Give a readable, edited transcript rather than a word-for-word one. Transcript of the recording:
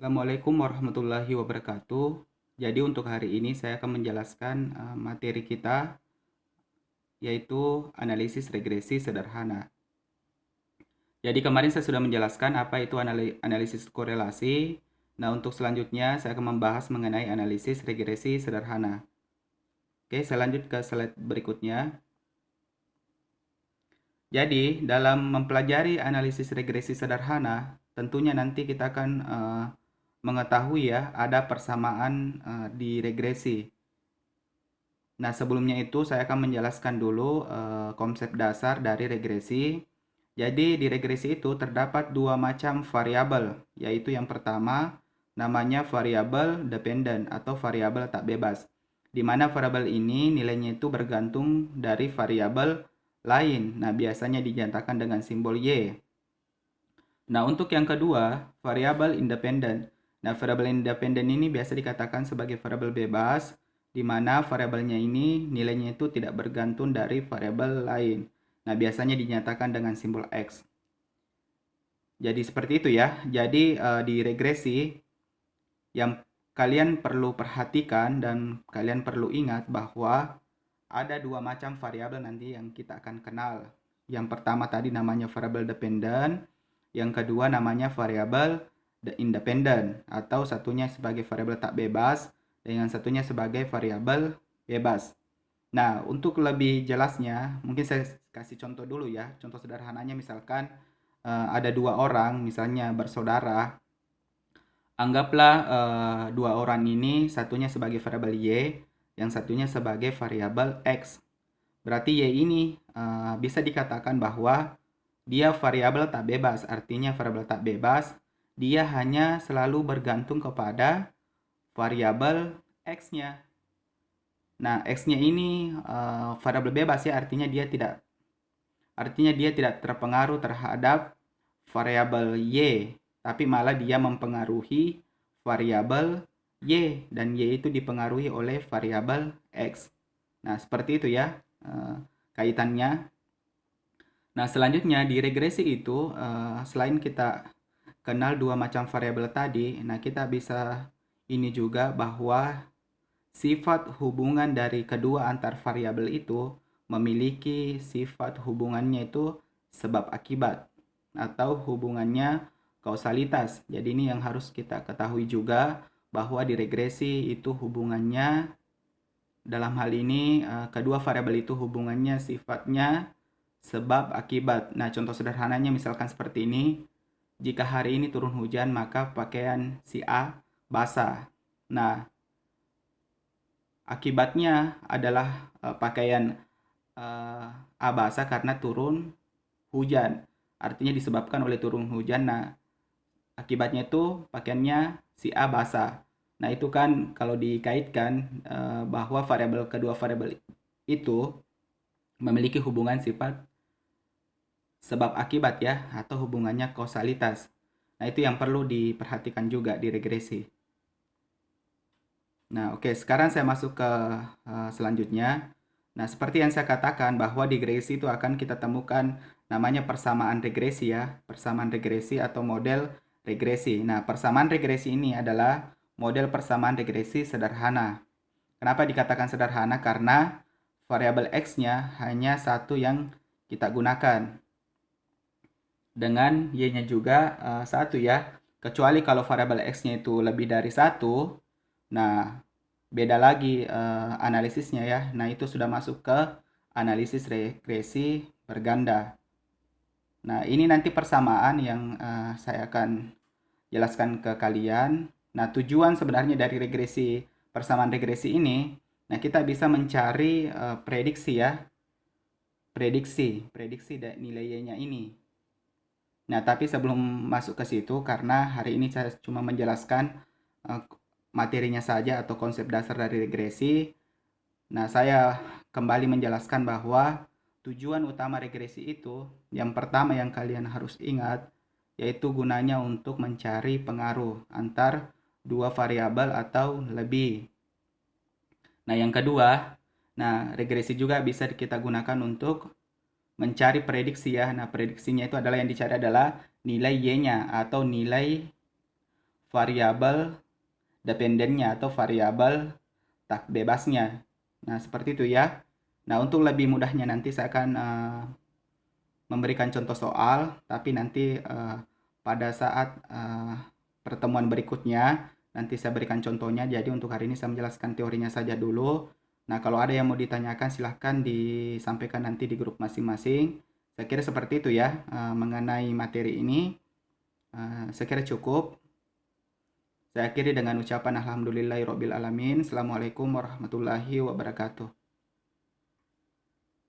Assalamualaikum warahmatullahi wabarakatuh. Jadi untuk hari ini saya akan menjelaskan materi kita, yaitu analisis regresi sederhana. Jadi kemarin saya sudah menjelaskan apa itu analisis korelasi. Nah, untuk selanjutnya saya akan membahas mengenai analisis regresi sederhana. Oke, saya lanjut ke slide berikutnya. Jadi dalam mempelajari analisis regresi sederhana, tentunya nanti kita akan mengetahui ya ada persamaan di regresi. Nah, sebelumnya itu saya akan menjelaskan dulu konsep dasar dari regresi. Jadi, di regresi itu terdapat dua macam variabel, yaitu yang pertama namanya variabel dependent atau variabel tak bebas, di mana variabel ini nilainya itu bergantung dari variabel lain. Nah, biasanya dinyatakan dengan simbol Y. Nah, untuk yang kedua, variabel independen. Nah, variabel independen ini biasa dikatakan sebagai variabel bebas, di mana variabelnya ini nilainya itu tidak bergantung dari variabel lain. Nah, biasanya dinyatakan dengan simbol X. Jadi seperti itu ya. Jadi di regresi yang kalian perlu perhatikan dan kalian perlu ingat bahwa ada dua macam variabel nanti yang kita akan kenal. Yang pertama tadi namanya variabel dependent, yang kedua namanya variabel independent atau satunya sebagai variabel tak bebas dan yang satunya sebagai variabel bebas. Nah, untuk lebih jelasnya, mungkin saya kasih contoh dulu ya. Contoh sederhananya misalkan ada dua orang, misalnya bersaudara. Anggaplah dua orang ini satunya sebagai variabel Y, yang satunya sebagai variabel X. Berarti Y ini bisa dikatakan bahwa dia variabel tak bebas. Artinya variabel tak bebas, dia hanya selalu bergantung kepada variabel X-nya. Nah, X-nya ini variabel bebas ya, artinya dia tidak terpengaruh terhadap variabel Y, tapi malah dia mempengaruhi variabel Y dan Y itu dipengaruhi oleh variabel X. Nah, seperti itu ya kaitannya. Nah, selanjutnya di regresi itu selain kita kenal dua macam variabel tadi, nah kita bisa ini juga bahwa sifat hubungan dari kedua antar variabel itu memiliki sifat hubungannya itu sebab akibat atau hubungannya kausalitas. Jadi ini yang harus kita ketahui juga bahwa di regresi itu hubungannya dalam hal ini kedua variabel itu hubungannya sifatnya sebab akibat. Nah, contoh sederhananya misalkan seperti ini. Jika hari ini turun hujan, maka pakaian si A basah. Nah, akibatnya adalah pakaian A basah karena turun hujan. Artinya disebabkan oleh turun hujan. Nah, akibatnya itu pakaiannya si A basah. Nah, itu kan kalau dikaitkan bahwa kedua variabel itu memiliki hubungan sifat sebab akibat ya atau hubungannya kausalitas. Nah, itu yang perlu diperhatikan juga di regresi. Nah, oke, sekarang saya masuk ke selanjutnya. Nah, seperti yang saya katakan bahwa di regresi itu akan kita temukan namanya persamaan regresi ya, persamaan regresi atau model regresi. Nah, persamaan regresi ini adalah model persamaan regresi sederhana. Kenapa dikatakan sederhana? Karena variabel X-nya hanya satu yang kita gunakan. Dengan Y-nya juga satu ya. Kecuali kalau variabel X-nya itu lebih dari satu, nah beda lagi analisisnya ya. Nah, itu sudah masuk ke analisis regresi berganda. Nah, ini nanti persamaan yang saya akan jelaskan ke kalian. Nah, tujuan sebenarnya dari persamaan regresi ini, nah kita bisa mencari prediksi ya. Prediksi dari nilai Y-nya ini. Nah, tapi sebelum masuk ke situ, karena hari ini saya cuma menjelaskan materinya saja atau konsep dasar dari regresi. Nah, saya kembali menjelaskan bahwa tujuan utama regresi itu, yang pertama yang kalian harus ingat, yaitu gunanya untuk mencari pengaruh antar dua variabel atau lebih. Nah, yang kedua, nah regresi juga bisa kita gunakan untuk mencari prediksi ya. Nah, prediksinya itu adalah yang dicari adalah nilai Y-nya atau nilai variabel dependennya atau variabel tak bebasnya. Nah, seperti itu ya. Nah, untuk lebih mudahnya nanti saya akan memberikan contoh soal, tapi nanti pada saat pertemuan berikutnya nanti saya berikan contohnya. Jadi untuk hari ini saya menjelaskan teorinya saja dulu. Nah, kalau ada yang mau ditanyakan silahkan disampaikan nanti di grup masing-masing. Saya kira seperti itu ya mengenai materi ini. Saya kira cukup. Saya akhiri dengan ucapan alhamdulillahirobbil alamin. Assalamualaikum warahmatullahi wabarakatuh.